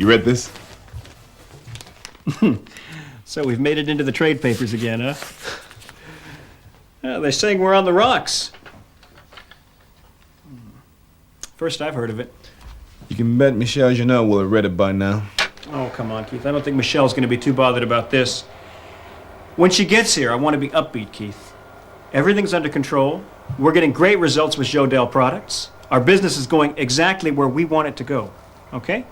You read this? So we've made it into the trade papers again, huh? They're saying we're on the rocks. First I've heard of it. You can bet Michèle Jeannot will have read it by now. Oh, come on, Keith. I don't think Michelle's going to be too bothered about this. When she gets here, I want to be upbeat, Keith. Everything's under control. We're getting great results with Jaudel products. Our business is going exactly where we want it to go. Okay?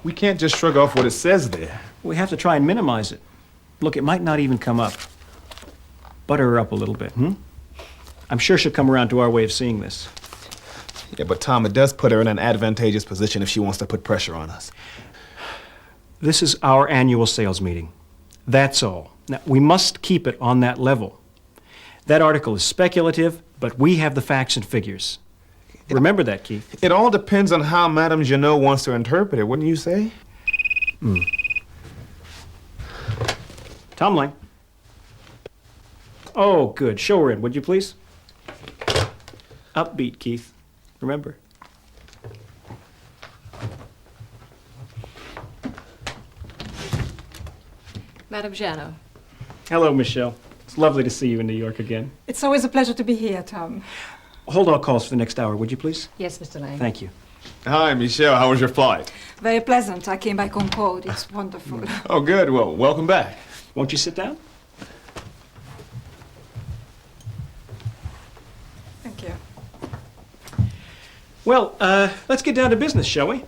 We can't just shrug off what it says there. We have to try and minimize it. Look, it might not even come up. Butter her up a little bit, I'm sure she'll come around to our way of seeing this. Yeah, but Tom, it does put her in an advantageous position if she wants to put pressure on us. This is our annual sales meeting. That's all. Now, we must keep it on that level. That article is speculative, but we have the facts and figures. Remember that, Keith. It all depends on how Madame Jeannot wants to interpret it, wouldn't you say? Tomlin. Oh, good. Show her in, would you please? Upbeat, Keith. Remember. Madame Jeannot. Hello, Michèle. It's lovely to see you in New York again. It's always a pleasure to be here, Tom. Hold all calls for the next hour, would you please? Yes, Mr. Lang. Thank you. Hi, Michèle. How was your flight? Very pleasant. I came back on code. It's wonderful. Oh, good. Well, welcome back. Won't you sit down? Thank you. Well, let's get down to business, shall we?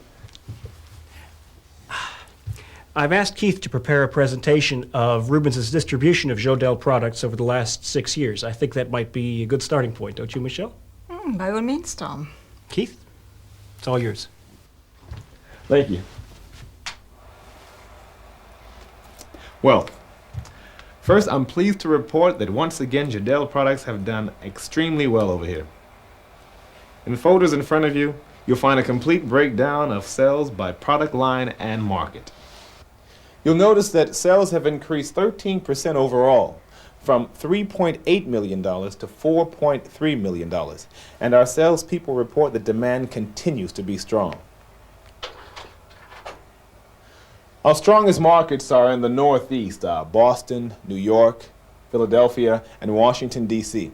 I've asked Keith to prepare a presentation of Rubens' distribution of Jaudel products over the last 6 years. I think that might be a good starting point, don't you, Michèle? By all means, Tom. Keith, it's all yours. Thank you. Well, first, I'm pleased to report that once again, Jaudel products have done extremely well over here. In the folders in front of you, you'll find a complete breakdown of sales by product line and market. You'll notice that sales have increased 13% overall, from $3.8 million to $4.3 million, and our salespeople report that demand continues to be strong. Our strongest markets are in the Northeast, Boston, New York, Philadelphia, and Washington, D.C.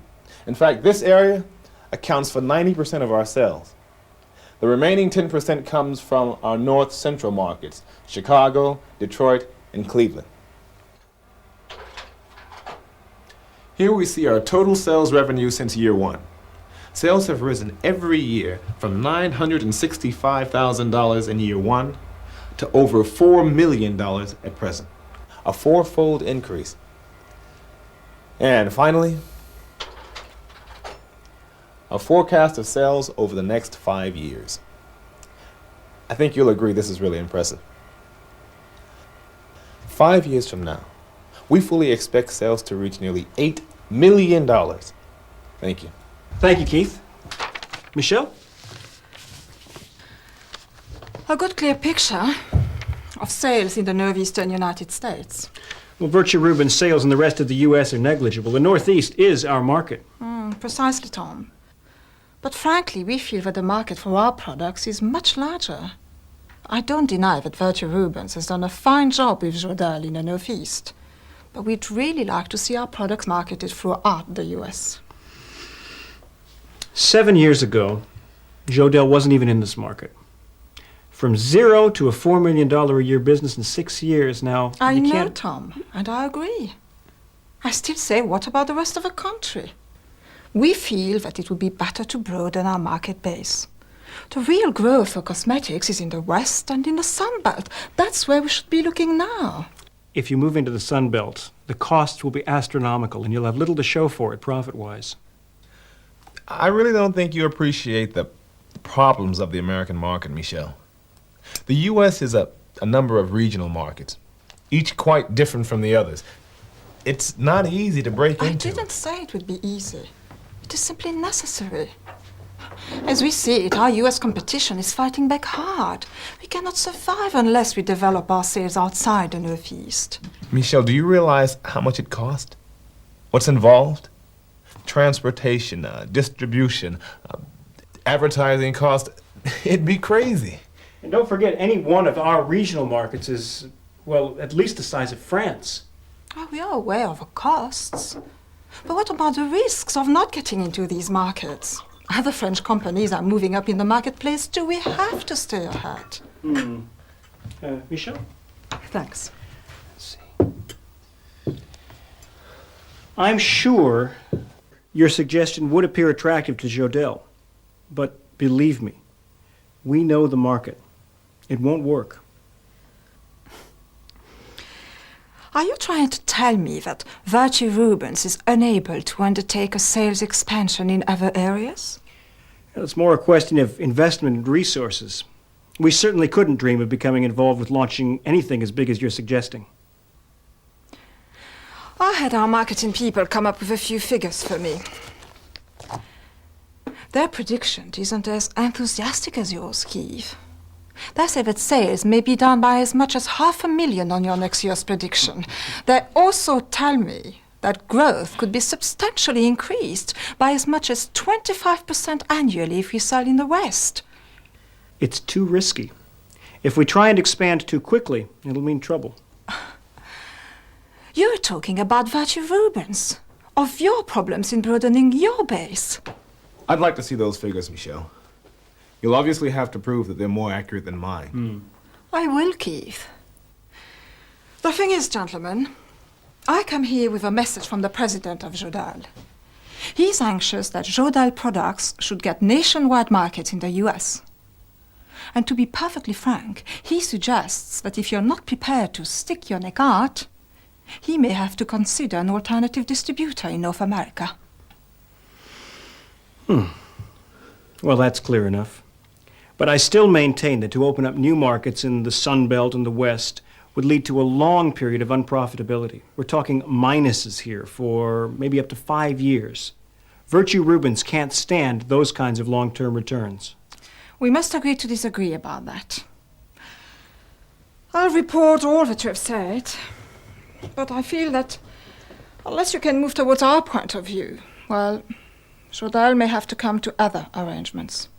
In fact, this area accounts for 90% of our sales. The remaining 10% comes from our North Central markets, Chicago, Detroit, and Cleveland. Here we see our total sales revenue since year one. Sales have risen every year from $965,000 in year one to over $4 million at present, a four-fold increase. And finally, a forecast of sales over the next 5 years. I think you'll agree this is really impressive. 5 years from now, we fully expect sales to reach nearly $8 million. Thank you. Thank you, Keith. Michèle? A good clear picture of sales in the northeastern United States. Well, Virtue Rubens' sales in the rest of the U.S. are negligible. The Northeast is our market. Precisely, Tom. But frankly, we feel that the market for our products is much larger. I don't deny that Virtue Rubens has done a fine job with Jaudel in the Northeast, but we'd really like to see our products marketed throughout the U.S. 7 years ago, Jaudel wasn't even in this market. From zero to a $4 million a year business in 6 years now. I you know, can't... Tom, and I agree. I still say, what about the rest of the country? We feel that it would be better to broaden our market base. The real growth for cosmetics is in the West and in the Sun Belt. That's where we should be looking now. If you move into the Sun Belt, the costs will be astronomical and you'll have little to show for it profit-wise. I really don't think you appreciate the problems of the American market, Michèle. The U.S. is a number of regional markets, each quite different from the others. It's not easy to break into. I didn't say it would be easy. It is simply necessary. As we see it, our U.S. competition is fighting back hard. We cannot survive unless we develop our sales outside the Northeast. Michèle, do you realize how much it costs? What's involved? Transportation, distribution, advertising cost. It'd be crazy. And don't forget, any one of our regional markets is, well, at least the size of France. Oh, we are aware of the costs. But what about the risks of not getting into these markets? Other French companies are moving up in the marketplace too. We have to stay ahead. Michèle? Thanks. Let's see. I'm sure your suggestion would appear attractive to Jaudel, but believe me, we know the market. It won't work. Are you trying to tell me that Virtue Rubens is unable to undertake a sales expansion in other areas? It's more a question of investment and resources. We certainly couldn't dream of becoming involved with launching anything as big as you're suggesting. I had our marketing people come up with a few figures for me. Their prediction isn't as enthusiastic as yours, Keith. They say that sales may be down by as much as 500,000 on your next year's prediction. They also tell me that growth could be substantially increased by as much as 25% annually if we sell in the West. It's too risky. If we try and expand too quickly, it'll mean trouble. You're talking about Virtue Rubens, of your problems in broadening your base. I'd like to see those figures, Michèle. You'll obviously have to prove that they're more accurate than mine. I will, Keith. The thing is, gentlemen, I come here with a message from the president of Jaudel. He's anxious that Jaudel products should get nationwide markets in the US. And to be perfectly frank, he suggests that if you're not prepared to stick your neck out, he may have to consider an alternative distributor in North America. Well, that's clear enough. But I still maintain that to open up new markets in the Sun Belt and the West would lead to a long period of unprofitability. We're talking minuses here for maybe up to 5 years. Virtue Rubens can't stand those kinds of long-term returns. We must agree to disagree about that. I'll report all that you have said, but I feel that unless you can move towards our point of view, well, Jaudel may have to come to other arrangements.